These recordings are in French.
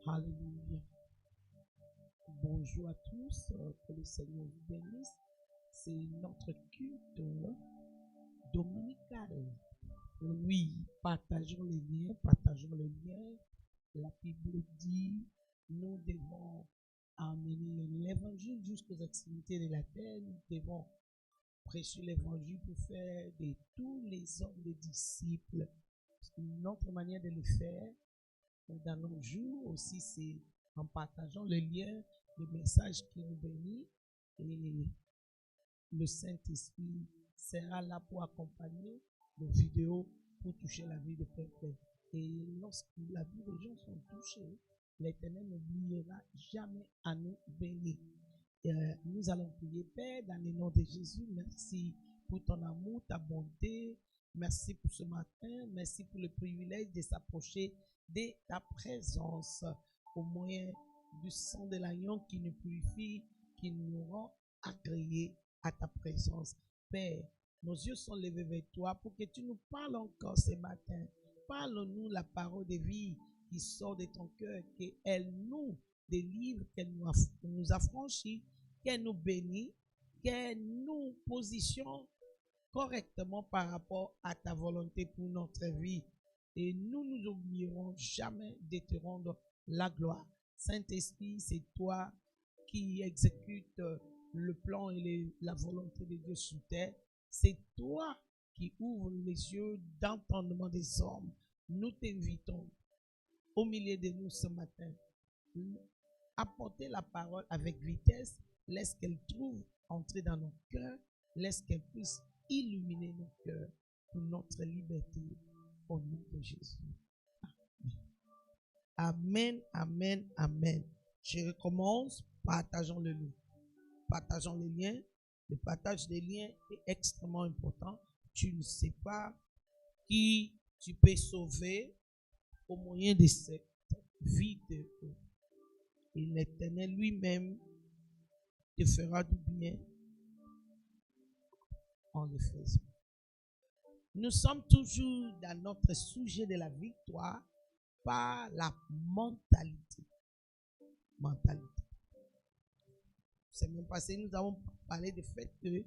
Alléluia. Bonjour à tous, que le Seigneur vous bénisse. C'est notre culte dominical. Oui, partageons les liens, partageons les liens. La Bible dit, nous devons amener l'évangile jusqu'aux extrémités de la terre. Nous devons prêcher l'évangile pour faire de tous les hommes des disciples. Notre manière de le faire dans nos jours aussi, c'est en partageant les liens, le message qui nous bénit, et le Saint-Esprit sera là pour accompagner nos vidéos pour toucher la vie de peuple. Et lorsque la vie des gens sont touchés, l'Éternel n'oubliera jamais à nous bénir. Nous allons prier, Père, dans le nom de Jésus. Merci pour ton amour, ta bonté. Merci pour ce matin. Merci pour le privilège de s'approcher de ta présence au moyen du sang de l'agneau qui nous purifie, qui nous rend agréés à ta présence. Père, nos yeux sont levés vers toi pour que tu nous parles encore ce matin. Parle-nous la parole de vie qui sort de ton cœur, qu'elle nous délivre, qu'elle nous affranchit, qu'elle nous bénit, qu'elle nous positionne correctement par rapport à ta volonté pour notre vie. Et nous nous oublierons jamais de te rendre la gloire. Saint-Esprit, c'est toi qui exécute le plan et la volonté de Dieu sur terre. C'est toi qui ouvre les yeux d'entendement des hommes. Nous t'invitons au milieu de nous ce matin. Apportez la parole avec vitesse. Laisse qu'elle trouve entrer dans nos cœurs. Laisse qu'elle puisse illuminer nos cœurs pour notre liberté. Au nom de Jésus. Amen, amen, amen. Je recommence. Partageons le lien. Partageons les liens. Le partage des liens est extrêmement important. Tu ne sais pas qui tu peux sauver au moyen de cette vidéo. Et l'Éternel lui-même te fera du bien en le faisant. Nous sommes toujours dans notre sujet de la victoire par la mentalité. Mentalité. Semaine passée, nous avons parlé du fait que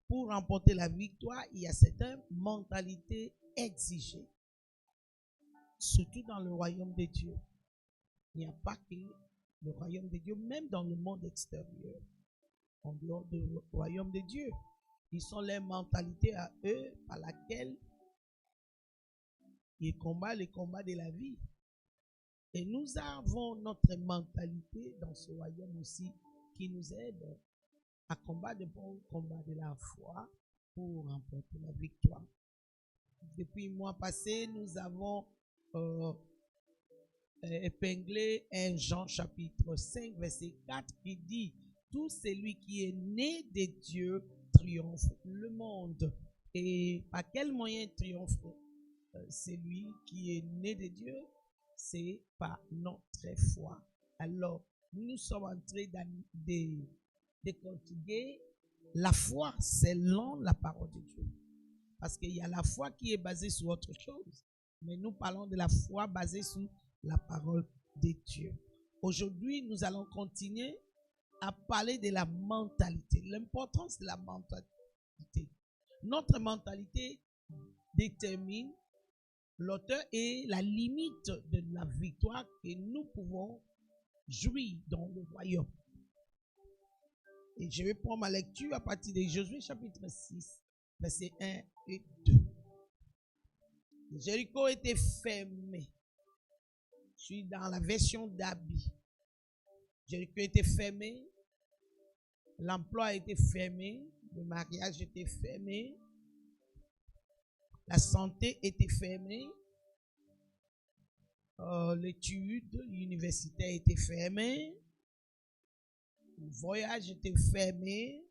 pour remporter la victoire, il y a certaines mentalités exigées. Surtout dans le royaume de Dieu. Il n'y a pas que le royaume de Dieu, même dans le monde extérieur, en dehors du royaume de Dieu. Ils sont les mentalités à eux par laquelle ils combattent les combats de la vie. Et nous avons notre mentalité dans ce royaume aussi qui nous aide à combattre le bon combat de la foi pour remporter la victoire. Depuis le mois passé, nous avons épinglé un Jean chapitre 5, verset 4 qui dit « Tout celui qui est né de Dieu triomphe le monde. » Et par quel moyen triomphe celui qui est né de Dieu? C'est par notre foi. Alors, nous sommes en train de conjuguer la foi selon la parole de Dieu. Parce qu'il y a la foi qui est basée sur autre chose. Mais nous parlons de la foi basée sur la parole de Dieu. Aujourd'hui, nous allons continuer à parler de la mentalité, l'importance de la mentalité. Notre mentalité détermine l'auteur et la limite de la victoire que nous pouvons jouir dans le royaume. Et je vais prendre ma lecture à partir de Josué chapitre 6, versets 1 et 2. Jéricho était fermé. Je suis dans la version d'Abi. Jéricho était fermé. L'emploi était fermé. Le mariage était fermé. La santé était fermée. L'étude universitaire était fermée. Le voyage était fermé.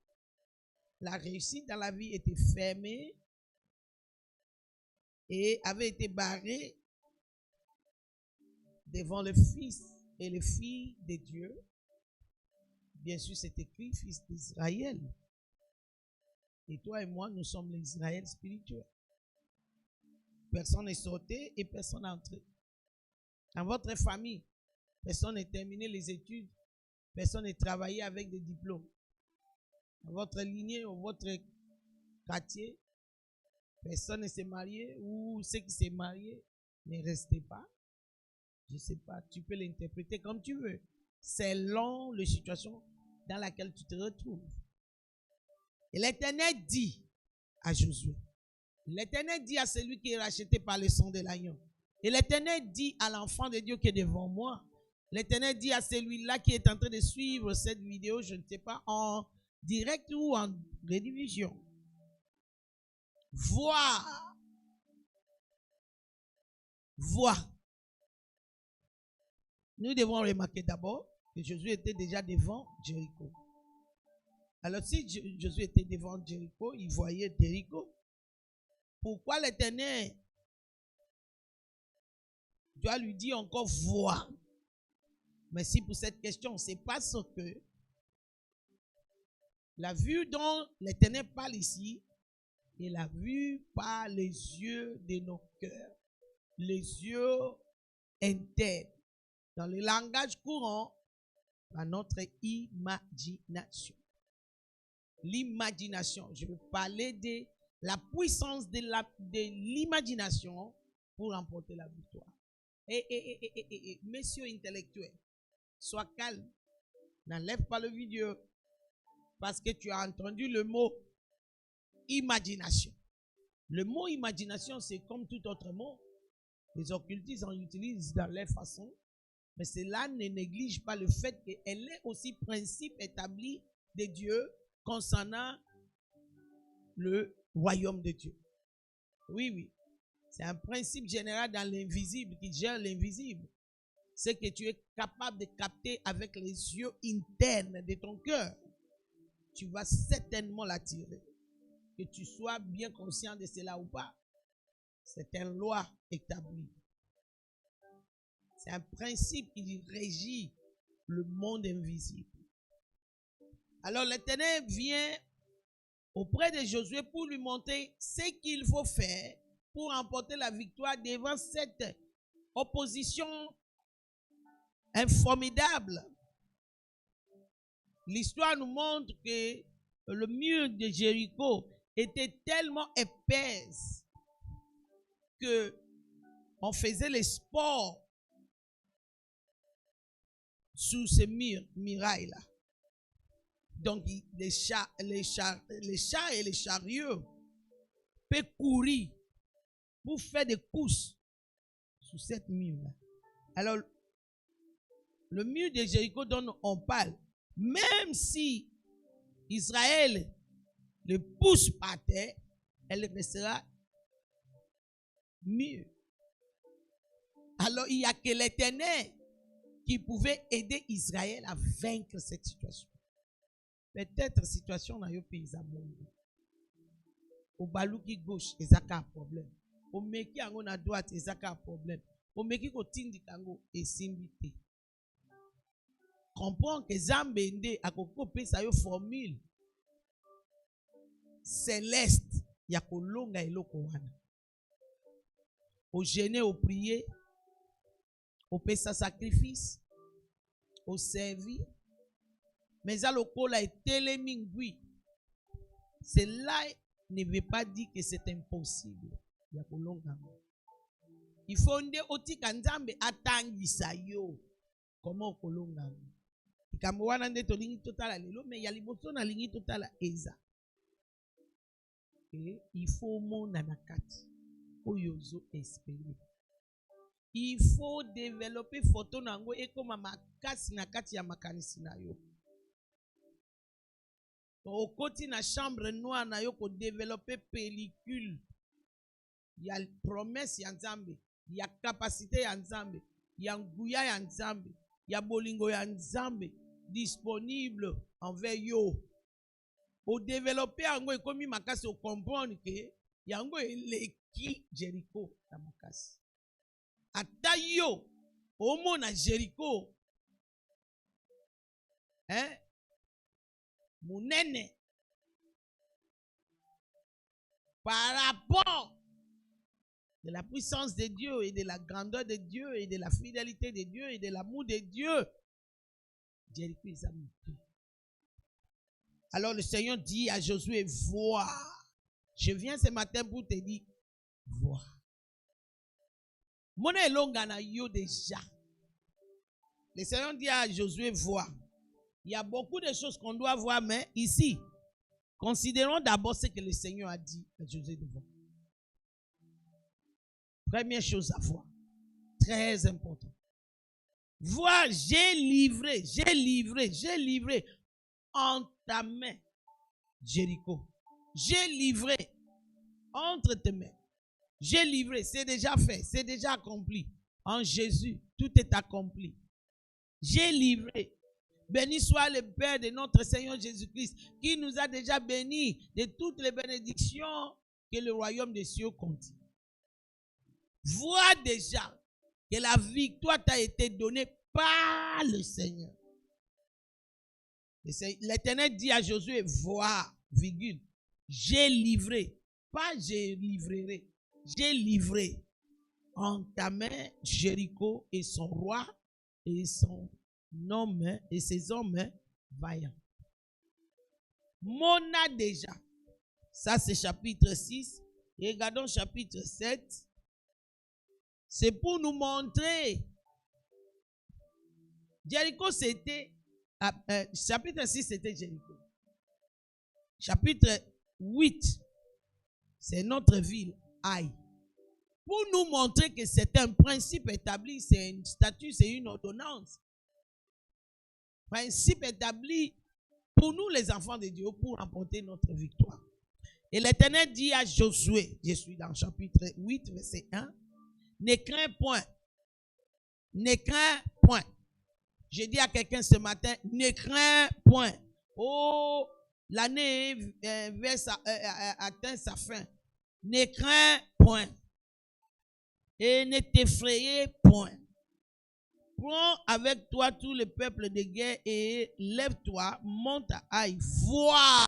La réussite dans la vie était fermée. Et avait été barrée devant le Fils et les filles de Dieu. Bien sûr, c'est écrit Fils d'Israël. Et toi et moi, nous sommes les Israël spirituels. Personne n'est sorti et personne n'est entré. Dans votre famille, Personne n'a terminé les études. Personne n'a travaillé avec des diplômes. Dans votre lignée ou votre quartier, personne ne s'est marié ou ceux qui s'est marié, ne restez pas. Je ne sais pas, tu peux l'interpréter comme tu veux. Selon la situation dans laquelle tu te retrouves. Et l'Éternel dit à Josué, l'Éternel dit à celui qui est racheté par le sang de l'agneau, et l'Éternel dit à l'enfant de Dieu qui est devant moi, l'Éternel dit à celui-là qui est en train de suivre cette vidéo, je ne sais pas, en direct ou en rediffusion, vois. Nous devons remarquer d'abord que Josué était déjà devant Jéricho. Alors si Josué était devant Jéricho, il voyait Jéricho. Pourquoi l'Éternel doit lui dire encore voir? Merci pour cette question. C'est parce que la vue dont l'Éternel parle ici est la vue par les yeux de nos cœurs, les yeux internes. Dans le langage courant, par notre imagination. L'imagination, je veux parler de la puissance de l'imagination pour remporter la victoire. Messieurs intellectuels, sois calme, n'enlève pas le vidéo parce que tu as entendu le mot imagination. Le mot imagination, c'est comme tout autre mot. Les occultistes en utilisent dans leur façon, mais cela ne néglige pas le fait qu'elle est aussi principe établi de Dieu concernant le royaume de Dieu. Oui. C'est un principe général dans l'invisible qui gère l'invisible. C'est que tu es capable de capter avec les yeux internes de ton cœur. Tu vas certainement l'attirer. Que tu sois bien conscient de cela ou pas. C'est une loi établie. C'est un principe qui régit le monde invisible. Alors l'Éternel vient auprès de Josué pour lui montrer ce qu'il faut faire pour remporter la victoire devant cette opposition informidable. L'histoire nous montre que le mur de Jéricho était tellement épaisse que on faisait les sports sous ces murailles-là. Donc, les chars et les chariots peuvent courir pour faire des courses sous cette mur-là. Alors, le mur de Jéricho dont on parle, même si Israël le pousse par terre, elle restera mieux. Alors, il n'y a que l'Éternel qui pouvait aider Israël à vaincre cette situation. Peut-être situation dans le pays à monde. Au balouki gauche, il y a un problème. Au meki à droite, il y a un problème. Au meki ko tindi kango et simbité. Comprends que Zambende a coupé sa formule céleste. Il y a kolonga et lokowana. Au jeûner, au prier, au payer sa sacrifice, au servir. Mais à l'okola est télémingui. Cela ne veut pas dire que c'est impossible. Il faut que otika nzambe atangisa yo. Comment okolonga? Ikamwana nde tolingi totala lelo mais ya liboso na lingi totala eza. Et il faut mona na kati. Oyozo espérer. Il faut développer photo nango et comme makasi na kati ya makanisi na yo. Au côté na chambre noire na yo ko développer pellicule. Il y a promesse ya nzambe, il y a capacité ya nzambe, il y a nguya ya nzambe, il y a bolingo ya nzambe disponible envers yo. Au développer yango ekomi makasi au comprendre que yango eleki Jéricho na makasi. Ata yo omona Jéricho munene par rapport de la puissance de Dieu et de la grandeur de Dieu et de la fidélité de Dieu et de l'amour de Dieu, Jéricho est monté. Alors le Seigneur dit à Josué, vois. Je viens ce matin pour te dire, vois. Mon elongana yo déjà. Le Seigneur dit à Josué, vois. Il y a beaucoup de choses qu'on doit voir, mais ici, considérons d'abord ce que le Seigneur a dit à Josué de voir. Première chose à voir, très important. Vois, j'ai livré en ta main, Jéricho. J'ai livré entre tes mains. J'ai livré, c'est déjà fait, c'est déjà accompli. En Jésus, tout est accompli. J'ai livré. Béni soit le Père de notre Seigneur Jésus-Christ, qui nous a déjà bénis de toutes les bénédictions que le royaume des cieux contient. Vois déjà que la victoire t'a été donnée par le Seigneur. L'Éternel dit à Josué, vois, virgule, j'ai livré, pas j'ai livrerai, j'ai livré en ta main Jéricho et son roi et son homme et ses hommes vaillants. Mona déjà, ça c'est chapitre 6, et regardons chapitre 7, c'est pour nous montrer, Jéricho c'était, chapitre 6 c'était Jéricho. Chapitre 8, c'est notre ville, Haï. Pour nous montrer que c'est un principe établi, c'est un statut, c'est une ordonnance. Principe établi pour nous les enfants de Dieu pour remporter notre victoire. Et l'Éternel dit à Josué, je suis dans chapitre 8, verset 1, ne crains point. Ne crains point. J'ai dit à quelqu'un ce matin, ne crains point. Oh, l'année atteint sa fin. Ne crains point. Et ne t'effrayez point. Prends avec toi tout le peuple de guerre et lève-toi, monte à Haï, vois.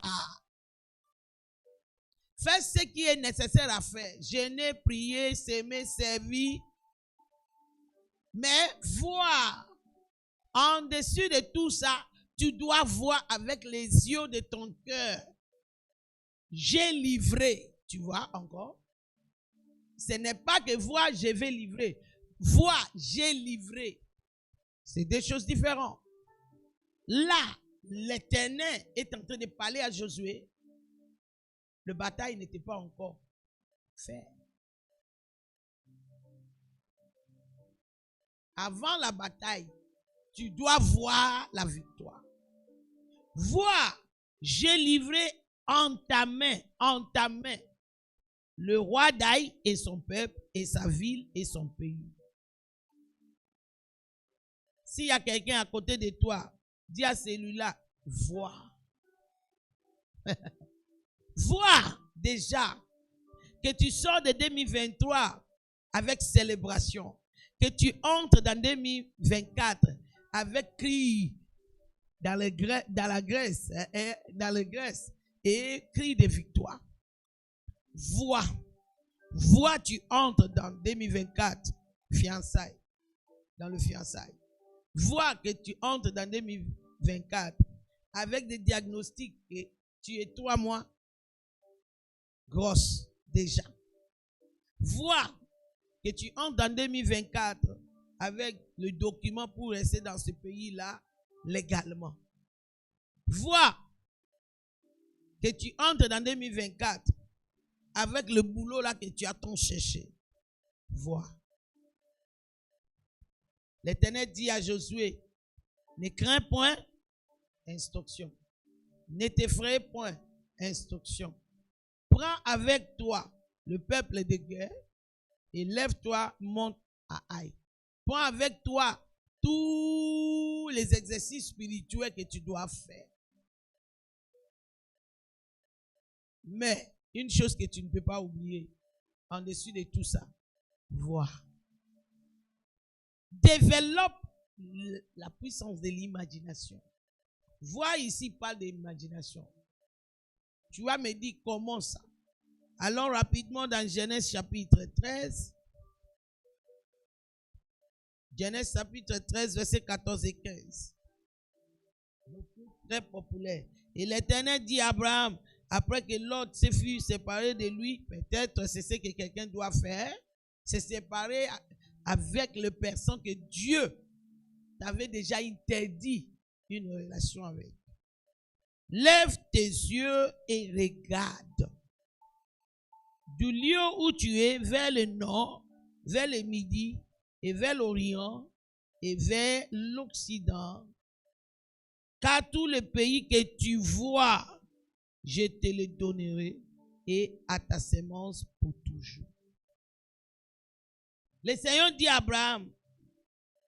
Fais ce qui est nécessaire à faire. Jeûner, prier, s'aimer, servir. Mais vois. En dessus de tout ça, tu dois voir avec les yeux de ton cœur. J'ai livré. Tu vois encore? Ce n'est pas que voir, je vais livrer. Voir, j'ai livré. C'est deux choses différentes. Là, l'Éternel est en train de parler à Josué. Le bataille n'était pas encore fait. Avant la bataille, tu dois voir la victoire. Vois, j'ai livré en ta main, le roi d'Haï et son peuple et sa ville et son pays. S'il y a quelqu'un à côté de toi, dis à celui-là, vois. Vois déjà que tu sors de 2023 avec célébration, que tu entres dans 2024 avec cri dans la Grèce et cri de victoire. Vois, tu entres dans 2024 fiançailles, dans le fiançailles. Vois que tu entres dans 2024 avec des diagnostics et tu es 3 mois grosse déjà. Vois que tu entres dans 2024 avec le document pour rester dans ce pays-là légalement. Vois que tu entres dans 2024 avec le boulot là que tu as tant cherché. Vois. L'Éternel dit à Josué, ne crains point, instruction. Ne t'effraie point, instruction. Prends avec toi le peuple de guerre et lève-toi, monte à Haï. Prends avec toi tous les exercices spirituels que tu dois faire. Mais une chose que tu ne peux pas oublier, en dessus de tout ça, vois. Développe la puissance de l'imagination. Vois ici, parle d'imagination. Tu vas me dire comment ça. Allons rapidement dans Genèse chapitre 13. Genèse chapitre 13, versets 14 et 15. Très populaire. Et l'Éternel dit à Abraham, après que Lot se fut séparé de lui, peut-être c'est ce que quelqu'un doit faire, se séparer avec le personne que Dieu t'avait déjà interdit une relation avec. Lève tes yeux et regarde. Du lieu où tu es, vers le nord, vers le midi, et vers l'Orient, et vers l'Occident, car tous les pays que tu vois, je te les donnerai, et à ta sémence pour toujours. Le Seigneur dit à Abraham,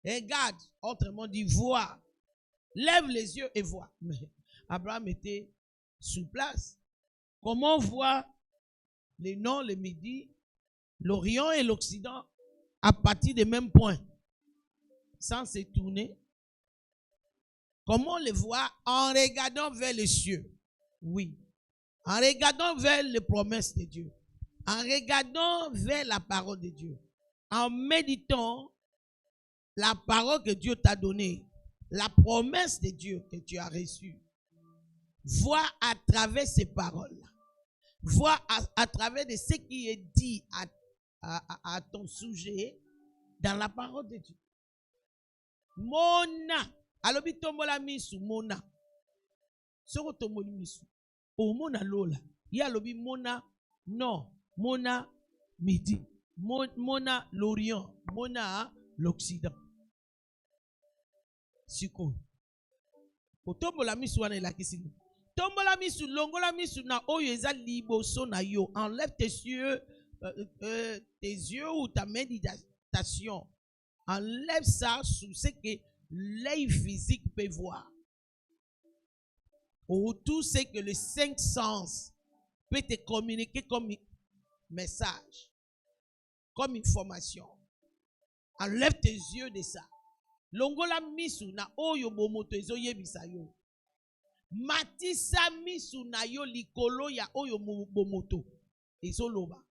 regarde, autrement dit, vois, lève les yeux et vois. Mais Abraham était sous place. Comment voir le nord, le midi, l'Orient et l'Occident à partir des mêmes points, sans se tourner? Comment le voir? En regardant vers les cieux. Oui. En regardant vers les promesses de Dieu. En regardant vers la parole de Dieu. En méditant la parole que Dieu t'a donnée. La promesse de Dieu que tu as reçue. Vois à travers ces paroles-là. Vois à travers de ce qui est dit à ton sujet dans la parole de Dieu. Mona. Alobi tombola misu mona. Soko tomboli misu. O mona lola. Ya alobi mona non. Mona midi. Mona l'Orient. Mona l'Occident. Siko. O tombola misu wana elakisi. Tombola misu longola misu na oyo eza liboso na yo. Enlève tes yeux ou ta méditation. Enlève ça sur ce que l'œil physique peut voir. Autour, c'est que les 5 sens peut te communiquer comme message, comme information. Enlève tes yeux de ça. Longola misu na oyo bomoto ezo yebisa yo. Matisa misu na yo likolo ya oyo bomoto ezo loba.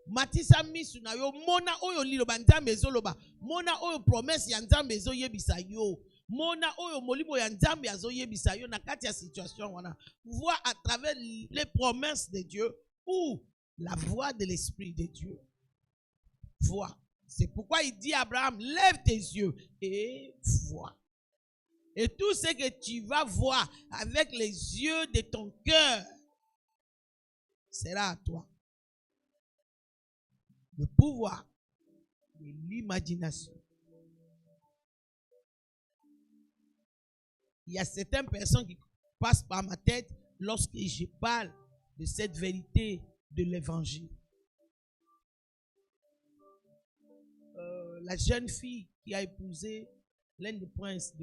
Matisa misu na yo mona oyo liloba nzambe ezoloba. Mona oyo promesse ya nzambe ezo yebisa yo. Mona oyo molimo ya nzambe azo yebisa yo na kati ya situation wana. Vois à travers les promesses de Dieu ou la voix de l'Esprit de Dieu. Vois. C'est pourquoi il dit à Abraham, lève tes yeux et vois. Et tout ce que tu vas voir avec les yeux de ton cœur sera à toi. Le pouvoir de l'imagination. Il y a certaines personnes qui passent par ma tête lorsque je parle de cette vérité de l'évangile. La jeune fille qui a épousé l'un des princes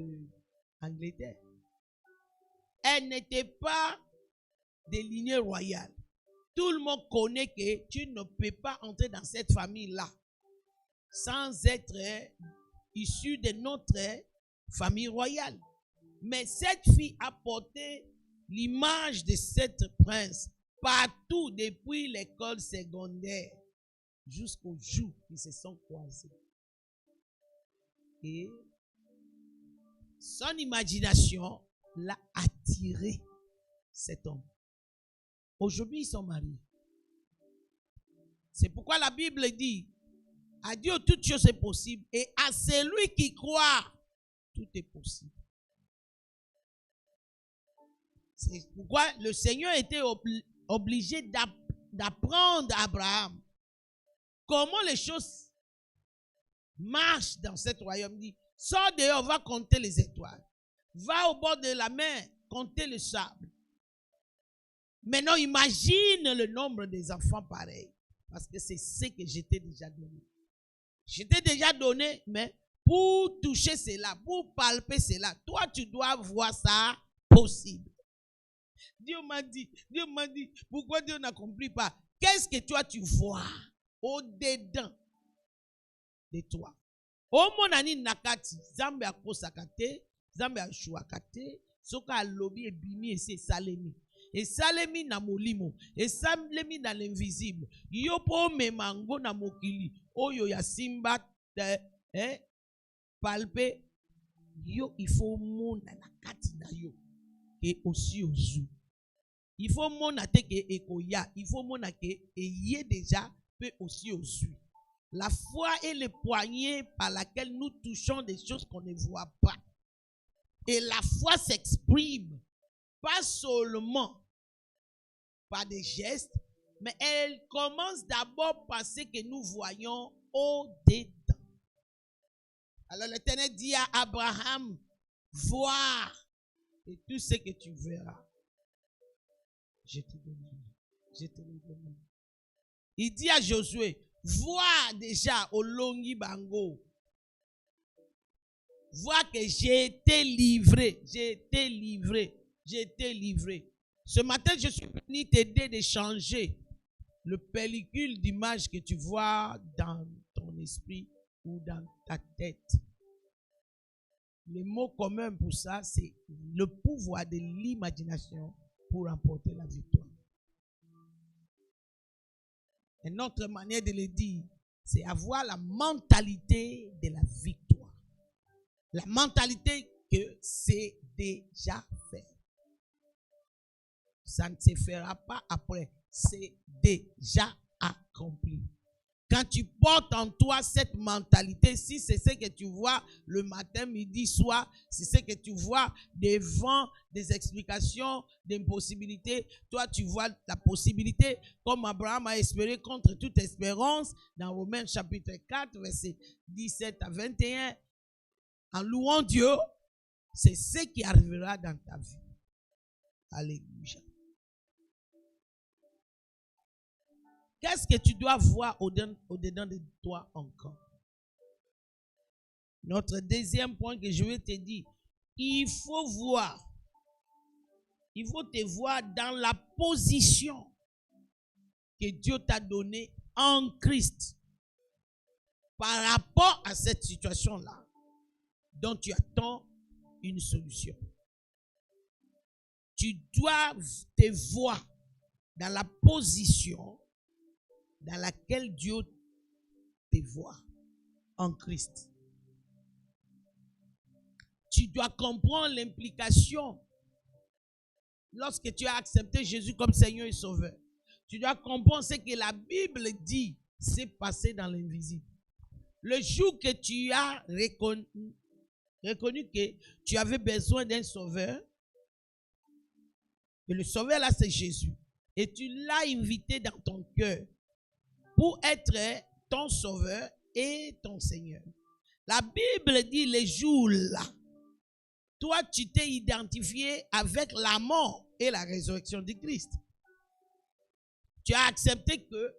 d'Angleterre, elle n'était pas de lignée royale. Tout le monde connaît que tu ne peux pas entrer dans cette famille-là sans être issu de notre famille royale. Mais cette fille a porté l'image de cette prince partout depuis l'école secondaire jusqu'au jour qu'ils se sont croisés. Et son imagination l'a attiré, cet homme. Aujourd'hui, ils sont mariés. C'est pourquoi la Bible dit, à Dieu toute chose est possible et à celui qui croit, tout est possible. C'est pourquoi le Seigneur était obligé d'apprendre à Abraham comment les choses marchent dans cet royaume. Il dit, sors dehors, va compter les étoiles. Va au bord de la mer, compter le sable. Maintenant, imagine le nombre des enfants pareils. Parce que c'est ce que je t'ai déjà donné. Je t'ai déjà donné, mais pour toucher cela, pour palper cela, toi, tu dois voir ça possible. Dieu m'a dit, pourquoi Dieu n'accomplit pas? Qu'est-ce que toi, tu vois au-dedans de toi? Au monani nakati, Zambe a kosakate, Zambe a chouakate, soka lobi et bimi et c'est salemi. Et salemi na molimo. Et salemi na l'invisible. Yo po me mango na mokili. Oyo ya simba palpe. Yo il faut mona na kati na yo. Et aussi ozu. Il faut mona te ke ekoya. Il faut mona ke eye déjà peut aussi ozu. La foi est le poignet par laquelle nous touchons des choses qu'on ne voit pas. Et la foi s'exprime pas seulement par des gestes, mais elle commence d'abord par ce que nous voyons au-dedans. Alors l'Éternel dit à Abraham, vois, et tout ce que tu verras, je te donnerai. Je te le donnerai. Il dit à Josué, vois déjà au longi bango. Vois que j'ai été livré. J'ai été livré. J'ai été livré. Ce matin, je suis venu t'aider de changer le pellicule d'image que tu vois dans ton esprit ou dans ta tête. Le mot commun pour ça, c'est le pouvoir de l'imagination pour remporter la victoire. Une autre manière de le dire, c'est avoir la mentalité de la victoire. La mentalité que c'est déjà fait. Ça ne se fera pas après. C'est déjà accompli. Quand tu portes en toi cette mentalité, si c'est ce que tu vois le matin, midi, soir, c'est ce que tu vois devant des explications, des possibilités, toi tu vois la possibilité, comme Abraham a espéré contre toute espérance, dans Romains chapitre 4, verset 17 à 21, en louant Dieu, c'est ce qui arrivera dans ta vie. Alléluia. Qu'est-ce que tu dois voir au-dedans de toi encore? Notre deuxième point que je vais te dire, il faut te voir dans la position que Dieu t'a donnée en Christ par rapport à cette situation-là dont tu attends une solution. Tu dois te voir dans la position dans laquelle Dieu te voit en Christ. Tu dois comprendre l'implication lorsque tu as accepté Jésus comme Seigneur et Sauveur. Tu dois comprendre ce que la Bible dit, c'est passé dans l'invisible. Le jour que tu as reconnu que tu avais besoin d'un Sauveur, et le Sauveur là c'est Jésus, et tu l'as invité dans ton cœur pour être ton Sauveur et ton Seigneur. La Bible dit les jours là, toi tu t'es identifié avec la mort et la résurrection de Christ. Tu as accepté que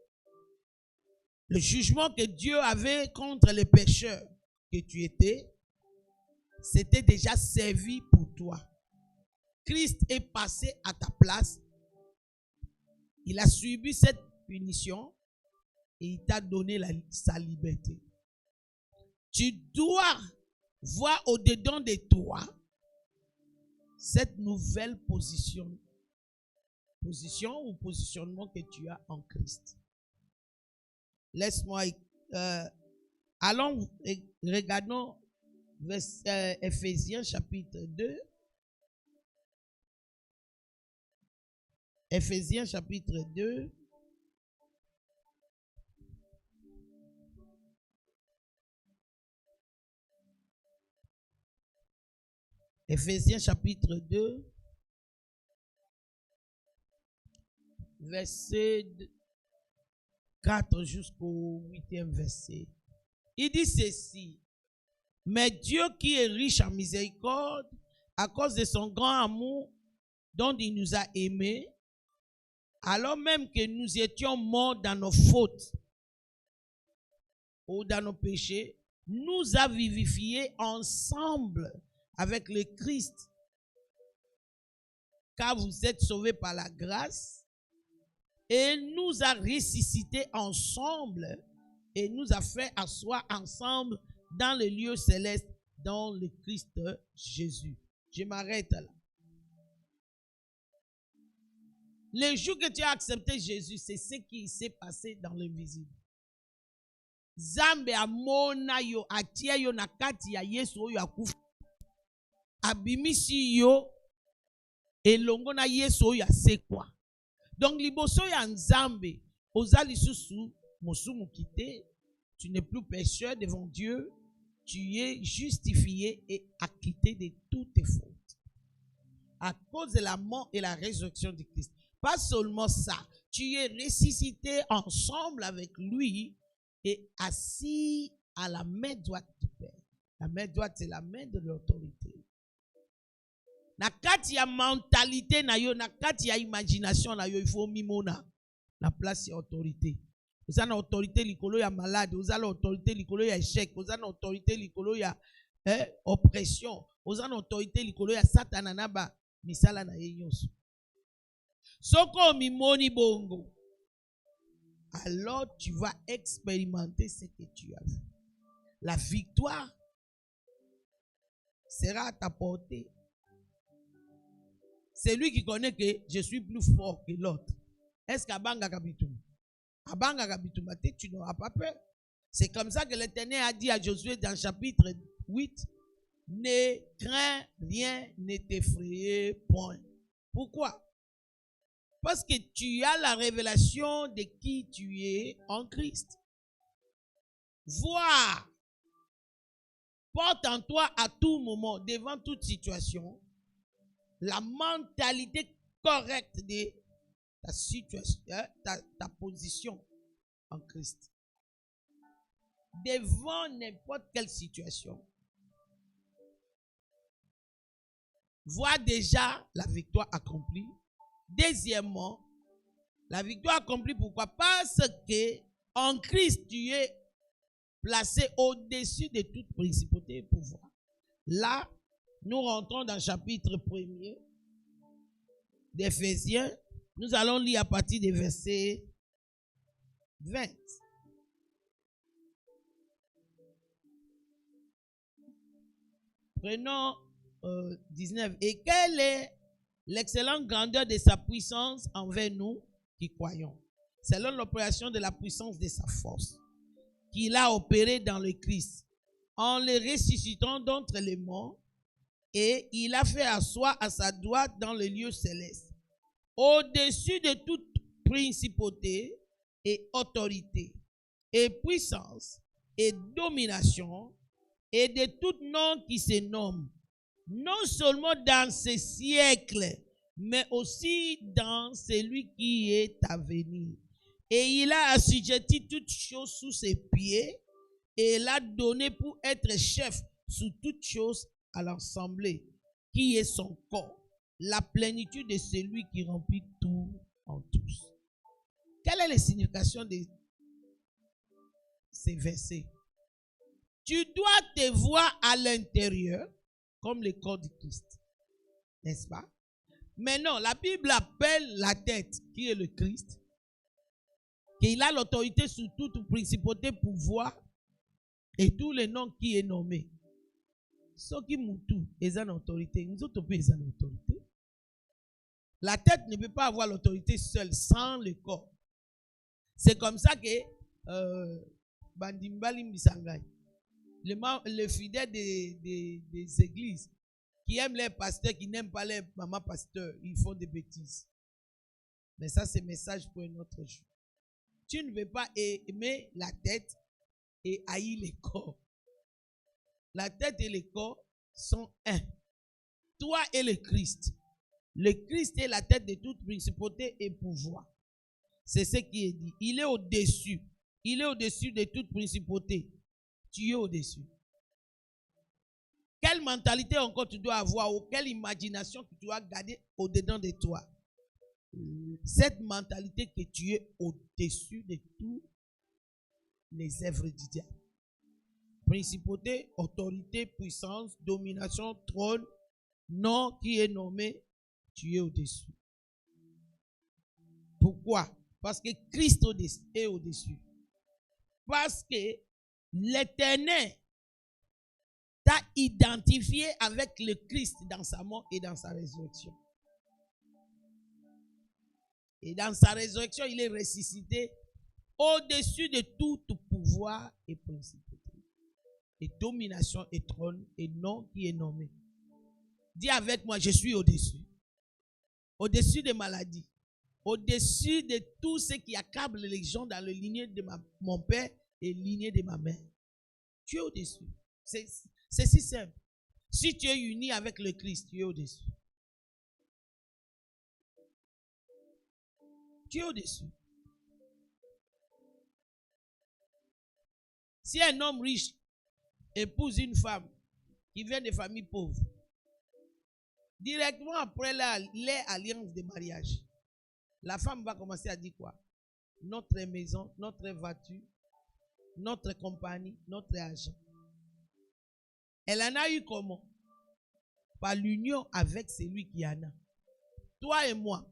le jugement que Dieu avait contre les pécheurs que tu étais, c'était déjà servi pour toi. Christ est passé à ta place. Il a subi cette punition et il t'a donné sa liberté. Tu dois voir au-dedans de toi cette nouvelle position ou positionnement que tu as en Christ. Laisse-moi, allons, regardons Ephésiens chapitre 2. Ephésiens chapitre 2. Ephésiens chapitre 2, verset 4 jusqu'au 8e verset. Il dit ceci: mais Dieu qui est riche en miséricorde, à cause de son grand amour dont il nous a aimés, alors même que nous étions morts dans nos fautes ou dans nos péchés, nous a vivifiés ensemble avec le Christ. Car vous êtes sauvés par la grâce, et nous a ressuscités ensemble et nous a fait asseoir ensemble dans le lieu céleste dans le Christ Jésus. Je m'arrête là. Le jour que tu as accepté Jésus, c'est ce qui s'est passé dans l'invisible. Zambe amona yo atia yo na kati ya Yesu oyo akufa. Abimisi yo elongo na Yesu oyo asekwa. Donc liboso ya Nzambe oza lisusu mosumu kite, tu n'es plus pécheur devant Dieu, tu es justifié et acquitté de toutes tes fautes. À cause de la mort et la résurrection de Christ. Pas seulement ça, tu es ressuscité ensemble avec lui et assis à la main droite du Père. La main droite, c'est la main de l'autorité. Na kati ya mentalité na yo, na kati ya imagination na yo, il faut mimona la place ya autorité. Vous avez autorité likolo ya malade, vous avez autorité likolo ya échec, vous avez autorité likolo ya oppression, vous avez autorité likolo ya satana na ba misala na ye nyonso. Soko mimoni bongo, alors tu vas expérimenter ce que tu as vu. La victoire sera à ta portée. C'est lui qui connaît que je suis plus fort que l'autre. Est-ce qu'Abanga Kabituma? Abanga Kabituma, tu n'auras pas peur. C'est comme ça que l'Éternel a dit à Josué dans le chapitre 8, ne crains rien, ne t'effraie point. Pourquoi? Parce que tu as la révélation de qui tu es en Christ. Vois, porte en toi à tout moment, devant toute situation, la mentalité correcte de ta situation, ta position en Christ. Devant n'importe quelle situation, vois déjà la victoire accomplie. Deuxièmement, la victoire accomplie, pourquoi? Parce que en Christ, tu es placé au-dessus de toute principauté et pouvoir. Là, nous rentrons dans le chapitre 1er d'Éphésiens. Nous allons lire à partir des versets 20. Prenons 19. Et quelle est l'excellente grandeur de sa puissance envers nous qui croyons, selon l'opération de la puissance de sa force, qu'il a opéré dans le Christ, en le ressuscitant d'entre les morts, et il a fait asseoir à sa droite dans le lieu céleste, au-dessus de toute principauté et autorité, et puissance, et domination, et de tout nom qui se nomme, non seulement dans ce siècle, mais aussi dans celui qui est à venir. Et il a assujetti toutes choses sous ses pieds, et l'a donné pour être chef sous toutes choses à l'assemblée, qui est son corps, la plénitude de celui qui remplit tout en tous. Quelle est la signification de ces versets? Tu dois te voir à l'intérieur comme le corps du Christ, n'est-ce pas? Mais non, la Bible appelle la tête, qui est le Christ, qu'il a l'autorité sur toute principauté, pouvoir, et tous les noms qui est nommé. Ce qui moutou est une autorité, nous autres pays ont une autorité. La tête ne peut pas avoir l'autorité seule, sans le corps. C'est comme ça que Bandimbali Mbisangai, les fidèles des églises, qui aiment les pasteurs, qui n'aiment pas les mamans pasteurs, ils font des bêtises. Mais ça, c'est un message pour un autre jour. Tu ne veux pas aimer la tête et haïr le corps. La tête et le corps sont un. Toi et le Christ. Le Christ est la tête de toute principauté et pouvoir. C'est ce qui est dit. Il est au-dessus. Il est au-dessus de toute principauté. Tu es au-dessus. Quelle mentalité encore tu dois avoir ou quelle imagination que tu dois garder au-dedans de toi? Cette mentalité que tu es au-dessus de toutes les œuvres du diable. Principauté, autorité, puissance, domination, trône, nom qui est nommé, tu es au-dessus. Pourquoi? Parce que Christ est au-dessus. Parce que l'Éternel t'a identifié avec le Christ dans sa mort et dans sa résurrection. Et dans sa résurrection, il est ressuscité au-dessus de tout pouvoir et principauté, et domination et trône et nom qui est nommé. Dis avec moi, je suis au-dessus. Au-dessus des maladies. Au-dessus de tout ce qui accable les gens dans le lignée de mon père et lignée de ma mère. Tu es au-dessus. C'est si simple. Si tu es uni avec le Christ, tu es au-dessus. Tu es au-dessus. Si un homme riche épouse une femme qui vient de familles pauvres, directement après les alliances de mariage, la femme va commencer à dire quoi? Notre maison, notre voiture, notre compagnie, notre argent. Elle en a eu comment? Par l'union avec celui qui en a. Toi et moi,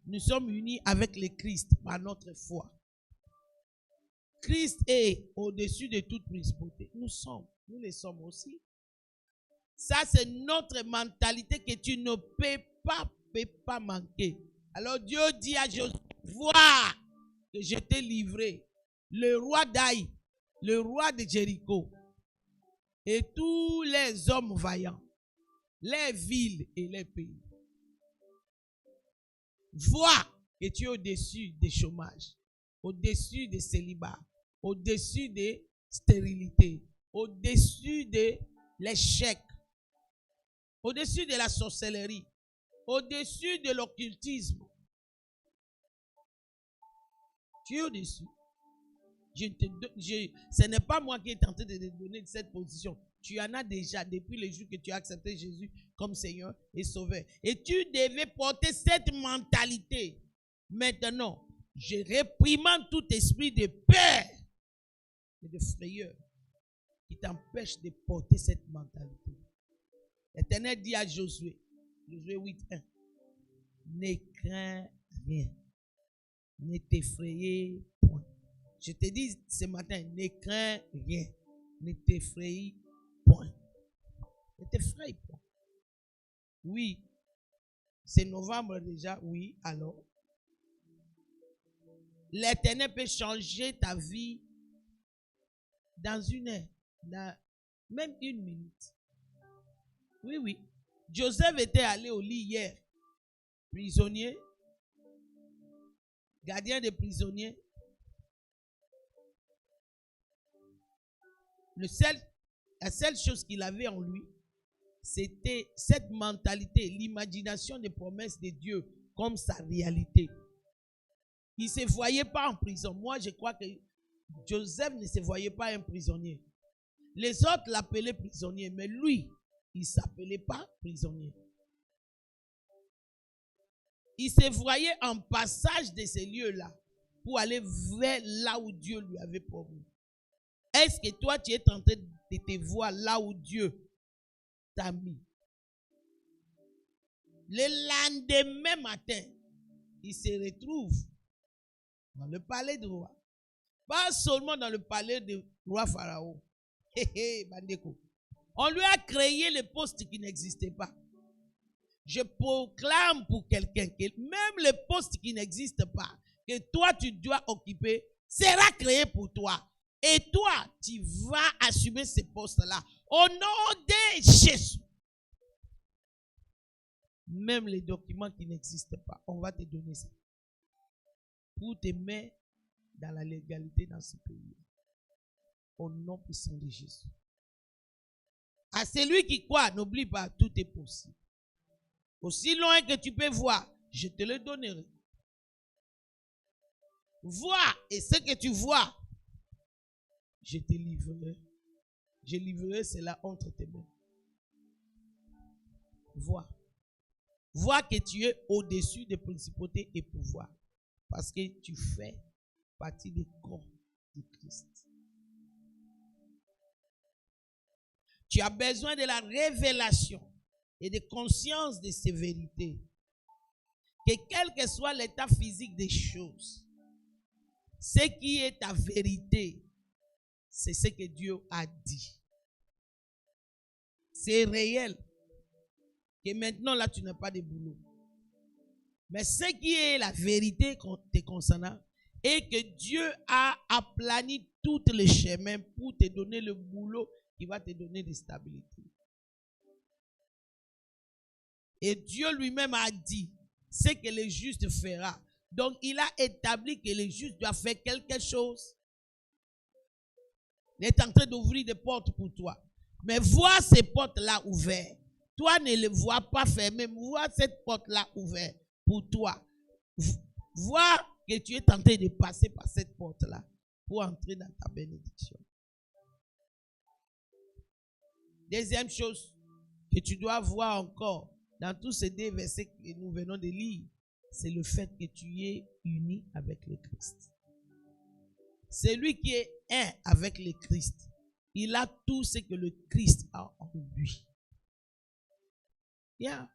nous sommes unis avec le Christ par notre foi. Christ est au-dessus de toute principauté. Nous le sommes aussi. Ça, c'est notre mentalité que tu ne peux pas manquer. Alors Dieu dit à Josué, vois que je t'ai livré le roi d'Aï, le roi de Jéricho, et tous les hommes vaillants, les villes et les pays. Vois que tu es au-dessus des chômages, au-dessus des célibats, au-dessus des stérilités, au-dessus de l'échec, au-dessus de la sorcellerie, au-dessus de l'occultisme. Tu es au-dessus. Ce n'est pas moi qui est tenté de te donner cette position. Tu en as déjà depuis le jour que tu as accepté Jésus comme Seigneur et Sauveur. Et tu devais porter cette mentalité. Maintenant, je réprimande tout esprit de peur et de frayeur qui t'empêche de porter cette mentalité. L'Éternel dit à Josué, Josué 8:1, ne crains rien, ne t'effrayez point. Je te dis ce matin, ne crains rien, ne t'effraie point. Ne t'effraie point. Oui, c'est novembre déjà, oui, alors. L'Éternel peut changer ta vie dans une heure, dans même une minute. Oui, oui. Joseph était allé au lit hier, prisonnier, gardien de prisonniers. La seule chose qu'il avait en lui, c'était cette mentalité, l'imagination des promesses de Dieu comme sa réalité. Il ne se voyait pas en prison. Moi, je crois que Joseph ne se voyait pas un prisonnier. Les autres l'appelaient prisonnier, mais lui, il ne s'appelait pas prisonnier. Il se voyait en passage de ces lieux-là pour aller vers là où Dieu lui avait promis. Est-ce que toi, tu es tenté de te voir là où Dieu t'a mis? Le lendemain matin, il se retrouve dans le palais du roi. Pas seulement dans le palais du roi Pharaon. On lui a créé le poste qui n'existait pas. Je proclame pour quelqu'un que même le poste qui n'existe pas, que toi tu dois occuper, sera créé pour toi. Et toi, tu vas assumer ce poste-là. Au nom de Jésus. Même les documents qui n'existent pas, on va te donner ça. Pour te mettre dans la légalité dans ce pays. Au nom puissant de Jésus. À celui qui croit, n'oublie pas, tout est possible. Aussi loin que tu peux voir, je te le donnerai. Vois, et ce que tu vois, je te livrerai. Je livrerai cela entre tes mains. Vois. Vois que tu es au-dessus des principautés et pouvoirs. Parce que tu fais partie du corps du Christ. Tu as besoin de la révélation et de conscience de ces vérités. Que quel que soit l'état physique des choses, ce qui est ta vérité, c'est ce que Dieu a dit. C'est réel. Que maintenant là, tu n'as pas de boulot. Mais ce qui est la vérité te concernant est que Dieu a aplani tous les chemins pour te donner le boulot qui va te donner de stabilité. Et Dieu lui-même a dit ce que le juste fera. Donc, il a établi que le juste doit faire quelque chose. Il est en train d'ouvrir des portes pour toi. Mais vois ces portes-là ouvertes. Toi, ne les vois pas fermées. Vois cette porte-là ouverte pour toi. Vois que tu es tenté de passer par cette porte-là pour entrer dans ta bénédiction. Deuxième chose que tu dois voir encore dans tous ces deux versets que nous venons de lire, c'est le fait que tu es uni avec le Christ. Celui qui est un avec le Christ, il a tout ce que le Christ a en lui. Yeah.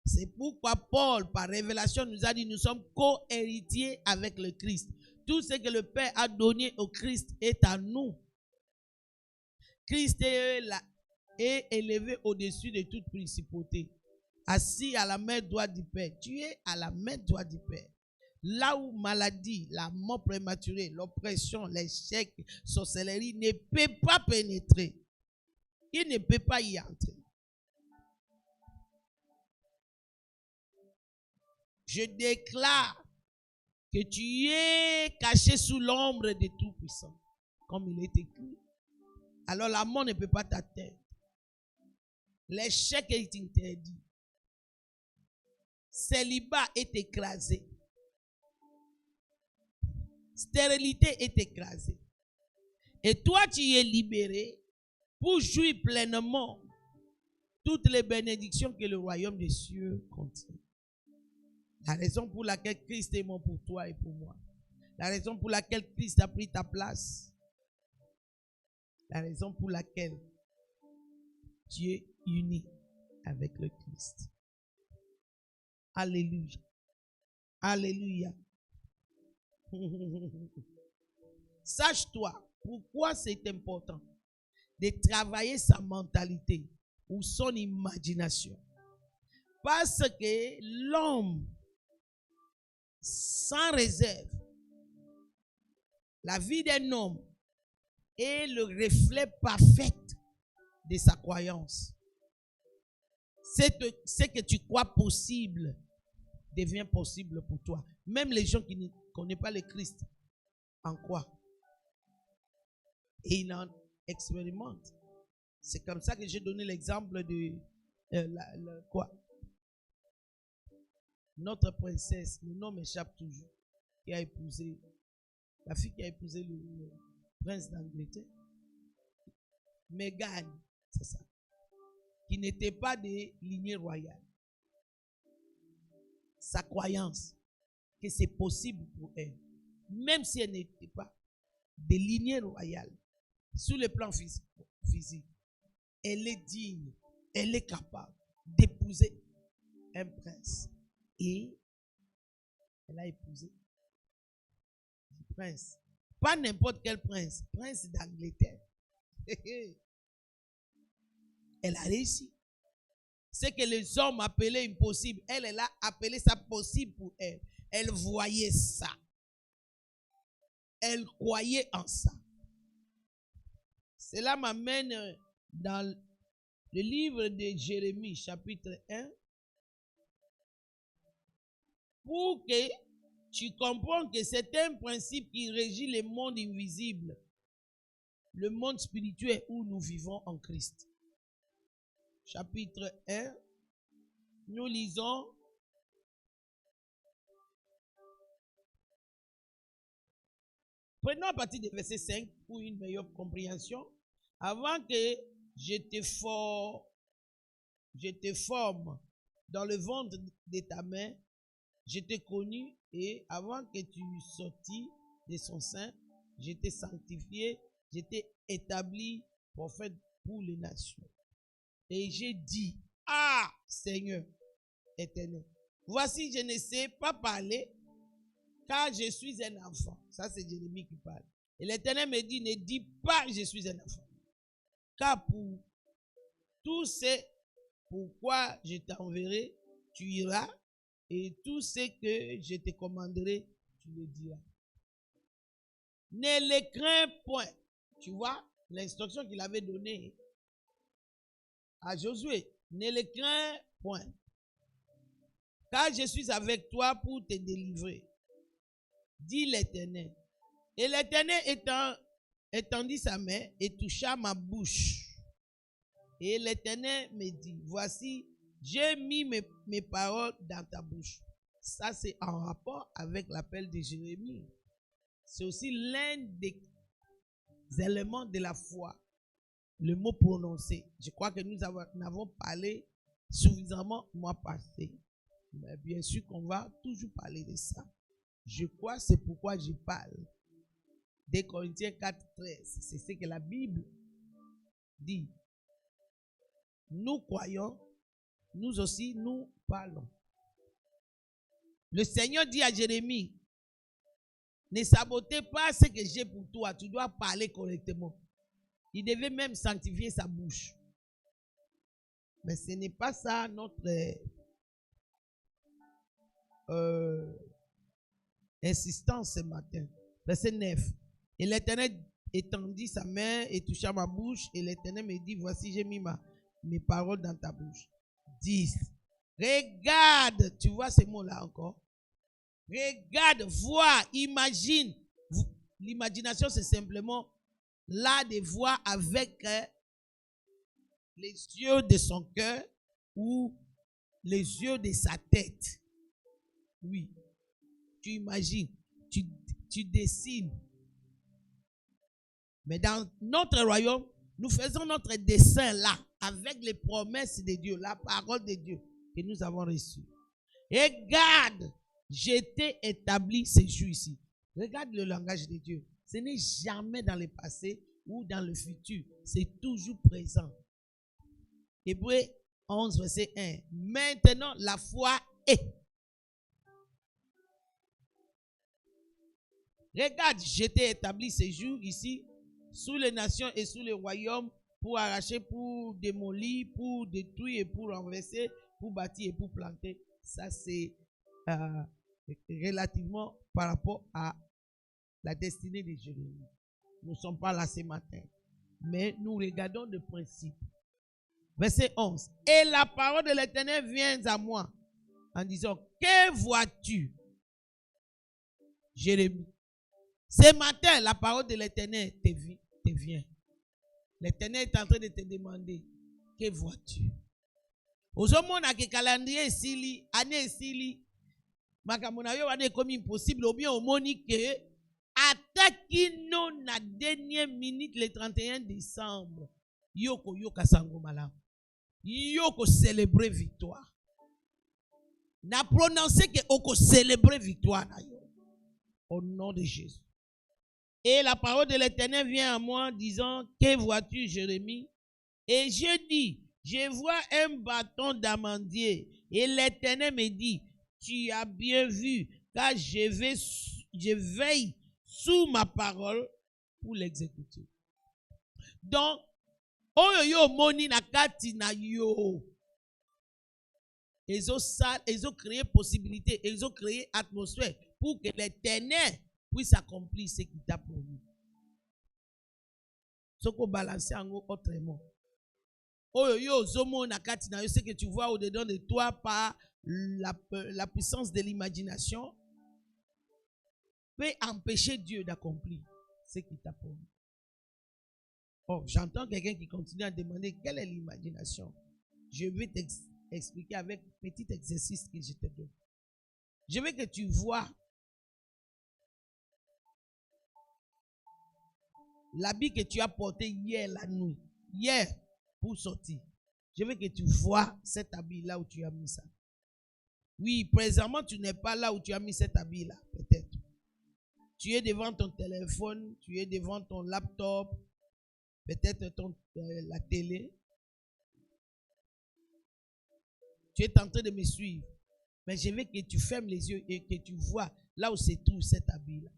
C'est pourquoi Paul, par révélation, nous a dit, nous sommes co-héritiers avec le Christ. Tout ce que le Père a donné au Christ est à nous. Christ est élevé au-dessus de toute principauté. Assis à la main droite du Père. Tu es à la main droite du Père. Là où maladie, la mort prématurée, l'oppression, l'échec, sorcellerie ne peut pas pénétrer. Il ne peut pas y entrer. Je déclare que tu es caché sous l'ombre de Tout-Puissant, comme il est écrit. Alors la mort ne peut pas t'atteindre. L'échec est interdit. Célibat est écrasé. Stérilité est écrasée. Et toi, tu es libéré pour jouir pleinement toutes les bénédictions que le royaume des cieux contient. La raison pour laquelle Christ est mort pour toi et pour moi. La raison pour laquelle Christ a pris ta place. La raison pour laquelle tu es uni avec le Christ. Alléluia. Alléluia. Sache-toi pourquoi c'est important de travailler sa mentalité ou son imagination. Parce que l'homme, sans réserve, la vie d'un homme est le reflet parfait de sa croyance. Ce que tu crois possible devient possible pour toi. Même les gens qui ne connaissent pas le Christ en croient. Et ils en expérimentent. C'est comme ça que j'ai donné l'exemple de quoi? Notre princesse, le nom m'échappe toujours, qui a épousé, la fille qui a épousé le prince d'Angleterre. Meghan, c'est ça. Qui n'était pas de lignée royale. Sa croyance que c'est possible pour elle, même si elle n'était pas de lignée royale, sur le plan physique, elle est digne, elle est capable d'épouser un prince. Et elle a épousé un prince. Pas n'importe quel prince, prince d'Angleterre. Elle a réussi. Ce que les hommes appelaient impossible, elle a appelé ça possible pour elle. Elle voyait ça. Elle croyait en ça. Cela m'amène dans le livre de Jérémie, chapitre 1, pour que tu comprennes que c'est un principe qui régit le monde invisible, le monde spirituel où nous vivons en Christ. Chapitre 1, nous lisons prenons à partir du verset 5 pour une meilleure compréhension. Avant que je te forme dans le ventre de ta mère, je t'ai connu, et avant que tu sortis de son sein, je t'ai sanctifié, je t'ai établi prophète pour les nations. Et j'ai dit, ah Seigneur éternel, voici je ne sais pas parler, car je suis un enfant. Ça c'est Jérémie qui parle. Et l'Éternel me dit, ne dis pas je suis un enfant. Car pour tout ce pourquoi je t'enverrai, tu iras, et tout ce que je te commanderai, tu le diras. Ne les crains point. Tu vois l'instruction qu'il avait donnée à Josué. Ne les crains point. Car je suis avec toi pour te délivrer, dit l'Éternel. Et l'Éternel étendit sa main et toucha ma bouche. Et l'Éternel me dit, voici, j'ai mis mes paroles dans ta bouche. Ça, c'est en rapport avec l'appel de Jérémie. C'est aussi l'un des éléments de la foi. Le mot prononcé. Je crois que nous avons parlé suffisamment le mois passé. Mais bien sûr qu'on va toujours parler de ça. Je crois, c'est pourquoi je parle. 2 Corinthiens 4:13. C'est ce que la Bible dit. Nous croyons, nous aussi, nous parlons. Le Seigneur dit à Jérémie, ne sabotez pas ce que j'ai pour toi, tu dois parler correctement. Il devait même sanctifier sa bouche. Mais ce n'est pas ça notre insistance ce matin. Verset 9. Et l'Éternel étendit sa main et toucha ma bouche, et l'Éternel me dit, voici j'ai mis mes paroles dans ta bouche. 10. Regarde, tu vois ces mots-là encore? Regarde, vois, imagine. L'imagination, c'est simplement là de voir avec les yeux de son cœur ou les yeux de sa tête. Oui. Tu imagines, tu dessines. Mais dans notre royaume, nous faisons notre dessin là, avec les promesses de Dieu, la parole de Dieu que nous avons reçue. Regarde, je t'ai établi ces jours ici. Regarde le langage de Dieu. Ce n'est jamais dans le passé ou dans le futur. C'est toujours présent. Hébreux 11, verset 1. Maintenant, la foi est. Regarde, je t'ai établi ces jours ici, sous les nations et sous les royaumes, pour arracher, pour démolir, pour détruire et pour renverser, pour bâtir et pour planter. Ça, c'est relativement par rapport à la destinée de Jérémie. Nous ne sommes pas là ce matin, mais nous regardons le principe. Verset 11. Et la parole de l'Éternel vient à moi en disant, que vois-tu? Jérémie. Ce matin, la parole de l'Éternel te vient. L'Éternel est en train de te demander, que vois-tu? Ozomona ke calendrier esili, année esili, makamona yo ane comme impossible, ou bien omoni ke atakino na dernière minute le 31 décembre, yoko sango malam, yoko célébrer victoire. Na prononcer que oko célébrer victoire na yo, au nom de Jésus. Et la parole de l'Éternel vient à moi disant, que vois-tu, Jérémie? Et je dis, je vois un bâton d'amandier. Et l'Éternel me dit, tu as bien vu, car je veille sous ma parole pour l'exécuter. Donc, oyo yo moni na kati na yo. Ils ont créé possibilité, ils ont créé atmosphère pour que l'Éternel puisse accomplir ce qu'il t'a promis. Ce qu'on balance autrement. Oh yo zomo nakati na yo, ce que tu vois au-dedans de toi par la puissance de l'imagination peut empêcher Dieu d'accomplir ce qu'il t'a promis. Oh, j'entends quelqu'un qui continue à demander quelle est l'imagination. Je vais t'expliquer avec un petit exercice que je te donne. Je veux que tu vois l'habit que tu as porté hier la nuit, hier pour sortir. Je veux que tu vois cet habit là où tu as mis ça. Oui, présentement tu n'es pas là où tu as mis cet habit là, peut-être. Tu es devant ton téléphone, tu es devant ton laptop, peut-être la télé. Tu es en train de me suivre. Mais je veux que tu fermes les yeux et que tu vois là où se trouve cet habit là.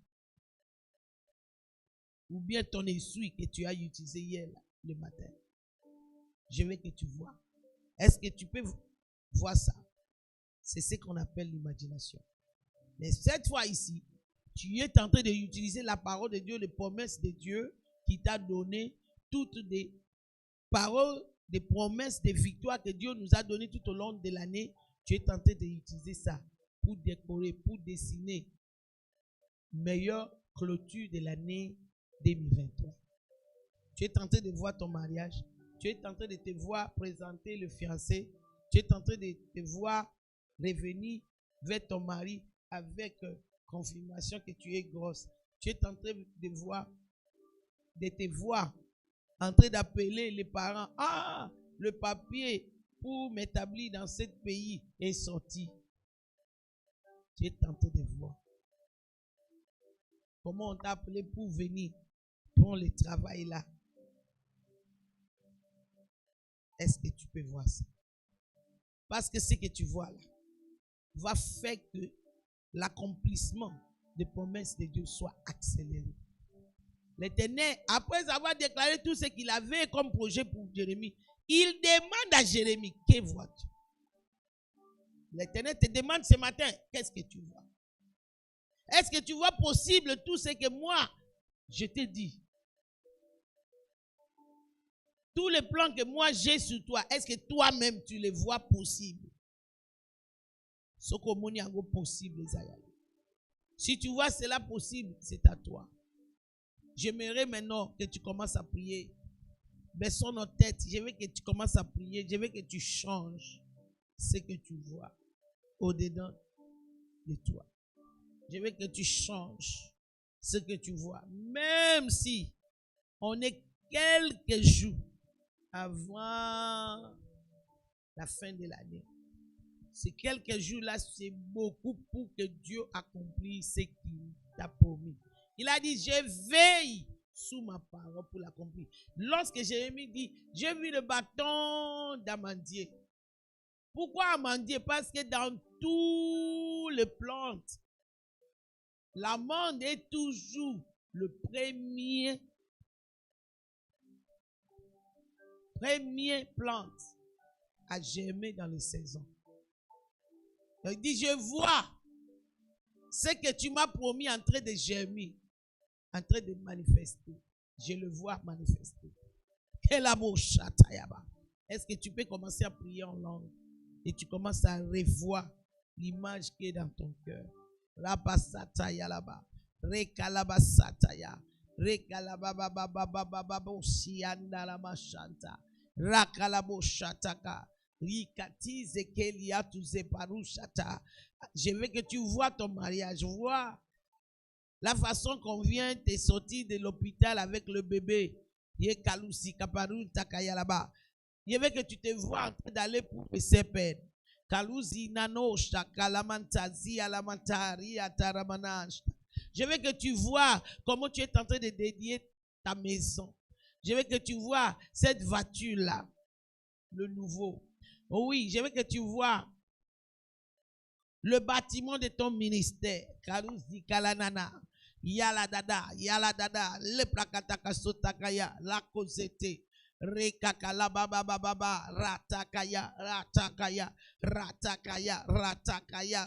Ou bien ton essuie que tu as utilisé hier là, le matin. Je veux que tu vois. Est-ce que tu peux voir ça? C'est ce qu'on appelle l'imagination. Mais cette fois ici, tu es en train d'utiliser la parole de Dieu, les promesses de Dieu qui t'a donné, toutes des paroles, des promesses, des victoires que Dieu nous a données tout au long de l'année. Tu es tenté d'utiliser ça pour décorer, pour dessiner meilleure clôture de l'année 2023. Tu es tenté de voir ton mariage. Tu es tenté de te voir présenter le fiancé. Tu es tenté de te voir revenir vers ton mari avec confirmation que tu es grosse. Tu es tenté de te voir en train d'appeler les parents. Ah, le papier pour m'établir dans ce pays est sorti. Tu es tenté de voir. Comment on t'a appelé pour venir prendre le travail là. Est-ce que tu peux voir ça? Parce que ce que tu vois là va faire que l'accomplissement des promesses de Dieu soit accéléré. L'Éternel, après avoir déclaré tout ce qu'il avait comme projet pour Jérémie, il demande à Jérémie, que vois-tu? L'Éternel te demande ce matin, qu'est-ce que tu vois? Est-ce que tu vois possible tout ce que moi, je t'ai dit? Tous les plans que moi j'ai sur toi, est-ce que toi-même tu les vois possibles? Ce que possible, si tu vois cela possible, c'est à toi. J'aimerais maintenant que tu commences à prier. Baissons nos têtes. Je veux que tu commences à prier. Je veux que tu changes ce que tu vois au-dedans de toi. Je veux que tu changes ce que tu vois. Même si on est quelques jours avant la fin de l'année. Ces quelques jours-là, c'est beaucoup pour que Dieu accomplisse ce qu'il t'a promis. Il a dit, je veille sous ma parole pour l'accomplir. Lorsque Jérémie dit, j'ai vu le bâton d'amandier. Pourquoi amandier? Parce que dans toutes les plantes, l'amande est toujours le premier plante à germer dans les saisons. Il dit, je vois ce que tu m'as promis en train de germer, en train de manifester. Je le vois manifester. Est-ce que tu peux commencer à prier en langue et tu commences à revoir l'image qui est dans ton cœur? Rabasataya là-bas. Rekalabasataya. Rekalabababababababo sianda la machanta. Rakalabo shataka. Je veux que tu vois ton mariage, vois la façon qu'on vient te sortir de l'hôpital avec le bébé. Je veux que tu te vois en train d'aller pour le CPN. Je veux que tu vois comment tu es en train de dédier ta maison. Je veux que tu vois cette voiture-là, le nouveau. Oh oui, je veux que tu vois le bâtiment de ton ministère. Karuzi kalanana. Yala dada, le prakataka sotakaya, la kozete. Rekakala baba baba, ratakaya,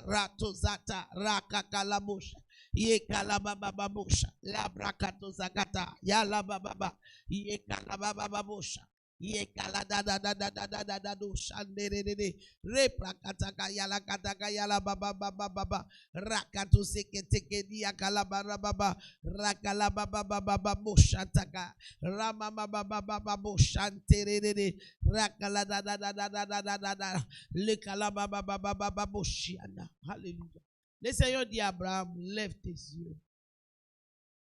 ratozata, rakakalabosha. Yekala baba babosha, la brakatozakata, yala baba, yekala baba babosha. Yekala da da da da da da da da do shandere de de reprakataka yala baba baba baba rakato seke teke dia kala bara baba rakala baba baba boshataka rama baba baba boshantere de de rakala da da da da da da da da da le kala baba baba boshiana. Alléluia. Le Seigneur dit à Abraham, lève tes yeux.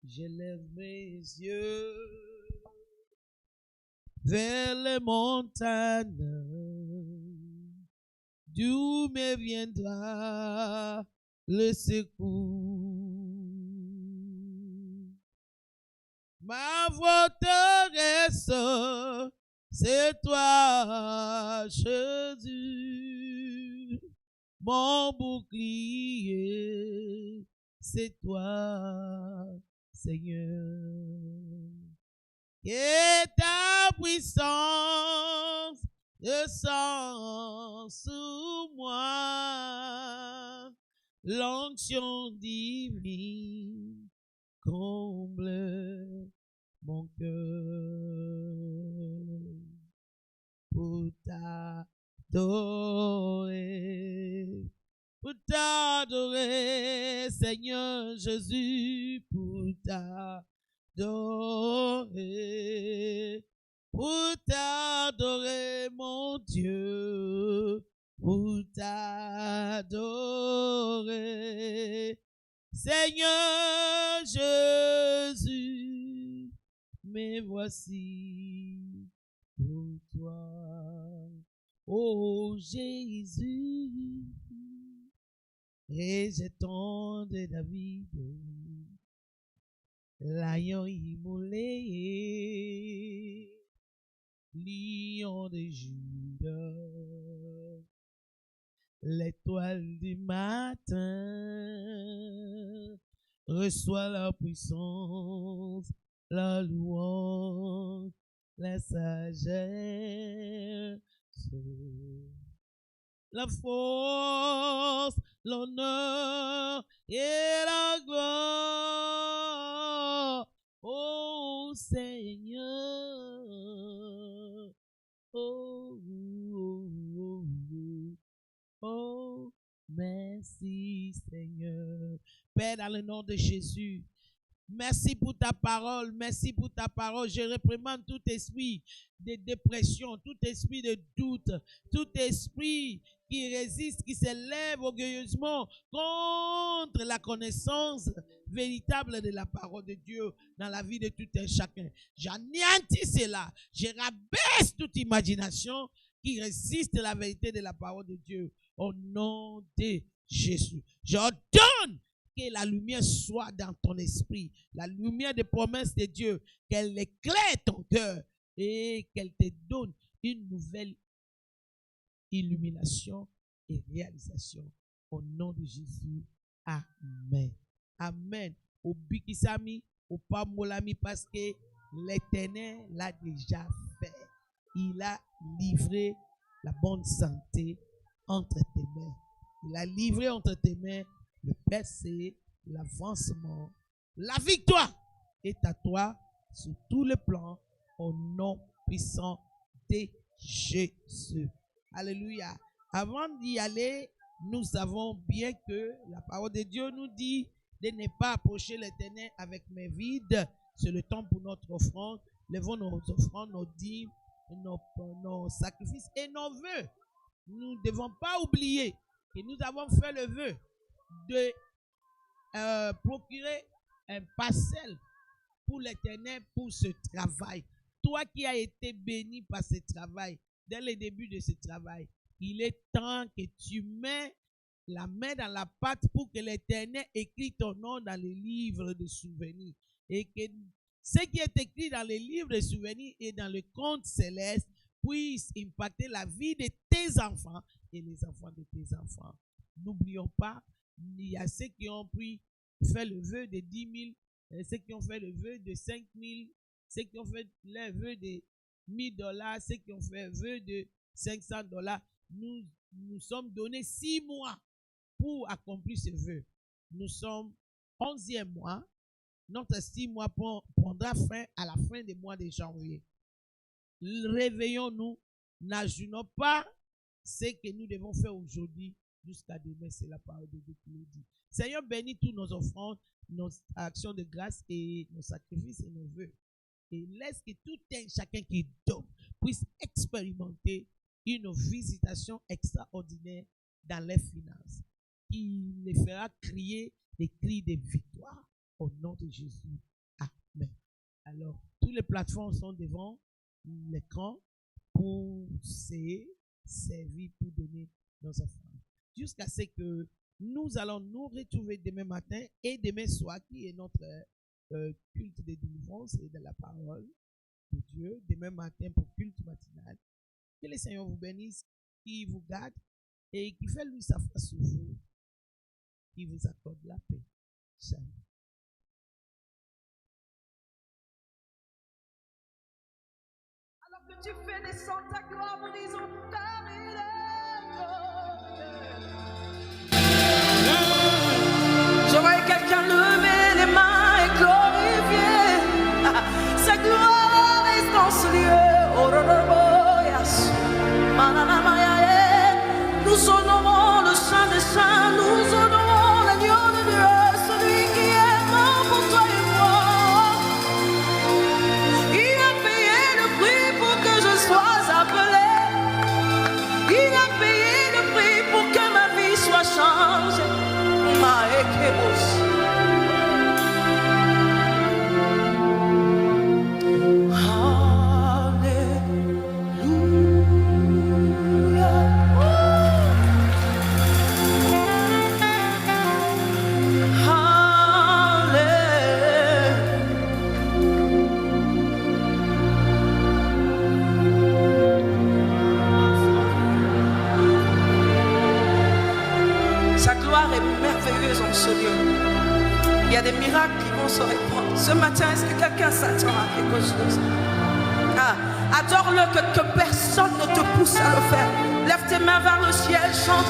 Je lève mes yeux vers les montagnes, d'où me viendra le secours. Ma forteresse, c'est toi, Jésus. Mon bouclier, c'est toi, Seigneur. Et ta puissance descends sur moi, l'onction divine comble mon cœur pour t'adorer, Seigneur Jésus, pour t'adorer, mon Dieu, pour t'adorer, Seigneur Jésus, me voici pour toi, ô Jésus, rejeton de David, l'agneau immolé, lion de Juda, l'étoile du matin, reçois la puissance, la louange, la sagesse, la force, l'honneur et la gloire, ô Seigneur. Oh, oh, oh, oh, oh, merci Seigneur. Père, dans le nom de Jésus, merci pour ta parole, merci pour ta parole. Je réprimande tout esprit de dépression, tout esprit de doute, tout esprit qui résiste, qui s'élève orgueilleusement contre la connaissance véritable de la parole de Dieu dans la vie de tout un chacun. J'anéantis cela, je rabaisse toute imagination qui résiste à la vérité de la parole de Dieu au nom de Jésus. J'ordonne que la lumière soit dans ton esprit, la lumière des promesses de Dieu, qu'elle éclaire ton cœur et qu'elle te donne une nouvelle illumination et réalisation. Au nom de Jésus, amen. Amen. Au bikisami, au pamolami, parce que l'Éternel l'a déjà fait. Il a livré la bonne santé entre tes mains. Il a livré entre tes mains le percé, l'avancement, la victoire est à toi sur tous les plans au nom puissant de Jésus. Alléluia. Avant d'y aller, nous savons bien que la parole de Dieu nous dit de ne pas approcher l'Éternel avec main vide. C'est le temps pour notre offrande. Levons nos offrandes, nos dîmes, nos sacrifices et nos vœux. Nous ne devons pas oublier que nous avons fait le vœu de procurer un parcelle pour l'Éternel pour ce travail. Toi qui as été béni par ce travail, dès le début de ce travail, il est temps que tu mets la main dans la pâte pour que l'Éternel écrit ton nom dans les livres de souvenirs. Et que ce qui est écrit dans les livres de souvenirs et dans le compte céleste puisse impacter la vie de tes enfants et les enfants de tes enfants. N'oublions pas, il y a ceux qui ont fait le vœu de 10 000, ceux qui ont fait le vœu de 5 000, ceux qui ont fait le vœu de $1000, ceux qui ont fait le vœu de $500. Nous sommes donnés 6 mois pour accomplir ce vœu. Nous sommes 11e mois. Notre 6 mois prendra fin à la fin du mois de janvier. Réveillons-nous, n'ajoutons pas ce que nous devons faire aujourd'hui jusqu'à demain. C'est la parole de Dieu qui nous dit. Seigneur, bénis tous nos offrandes, nos actions de grâce et nos sacrifices et nos vœux. Et laisse que tout un chacun qui donne puisse expérimenter une visitation extraordinaire dans les finances, qui les fera crier des cris de victoire au nom de Jésus. Amen. Alors, toutes les plateformes sont devant l'écran pour servir, pour donner nos offrandes. Jusqu'à ce que nous allons nous retrouver demain matin et demain soir, qui est notre culte de délivrance et de la parole de Dieu. Demain matin pour culte matinal. Que le Seigneur vous bénisse, qui vous garde et qui fait lui sa face sur vous, qui vous accorde la paix. Shalom. Alors que tu fais descendre ta gloire, nous disons merveilleuse en ce lieu. Il y a des miracles qui vont se répandre. Ce matin, est-ce que quelqu'un s'attend à quelque chose? Adore-le, que personne ne te pousse à le faire. Lève tes mains vers le ciel, chante.